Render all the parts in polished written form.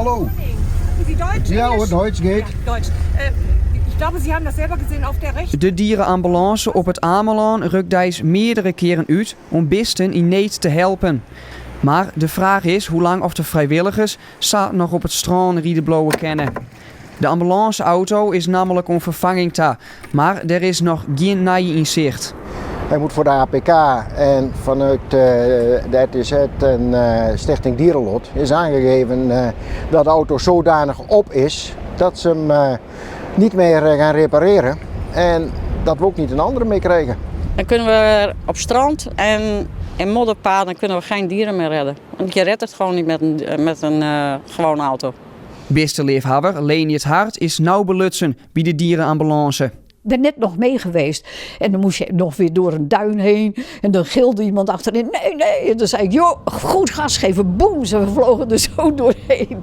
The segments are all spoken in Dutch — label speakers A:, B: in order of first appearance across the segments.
A: hallo.
B: Sie Deutsch?
A: Ja hoor,
B: Englisch?
A: Duits geht.
B: Ja, Deutsch. Ich glaube, Sie haben das selber gesehen auf der rechten.
C: De dierenambulance op het Ameland rukt deze meerdere keren uit om beesten in nood te helpen. Maar de vraag is hoe lang of de vrijwilligers nog op het strand Riedeblauwe kennen. De ambulanceauto is namelijk om vervanging ta, maar er is nog geen naaie in zicht.
A: Hij moet voor de APK en vanuit de RTZ en Stichting Dierenlot is aangegeven dat de auto zodanig op is dat ze hem niet meer gaan repareren en dat we ook niet een andere mee krijgen.
D: Dan kunnen we op strand en in modderpaden kunnen we geen dieren meer redden. Want je redt het gewoon niet met een gewone auto.
C: Beestenleefhouder Leni het Hart is nauw belutsen bij de dierenambulance.
E: Ik ben net nog mee geweest en dan moest je nog weer door een duin heen en dan gilde iemand achterin, nee. En dan zei ik, joh, goed gas geven, boem, ze vlogen er zo doorheen.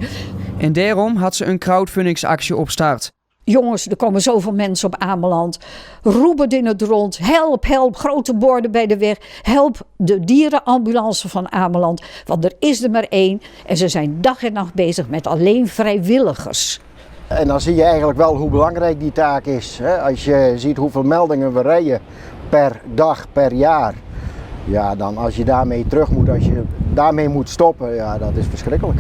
C: En daarom had ze een crowdfundingsactie opstart.
E: Jongens, er komen zoveel mensen op Ameland, roepen in het rond, help, help, grote borden bij de weg, help de dierenambulance van Ameland, want er is er maar één en ze zijn dag en nacht bezig met alleen vrijwilligers.
A: En dan zie je eigenlijk wel hoe belangrijk die taak is. Als je ziet hoeveel meldingen we rijden per dag, per jaar. Ja, dan als je daarmee terug moet, als je daarmee moet stoppen, ja, dat is verschrikkelijk.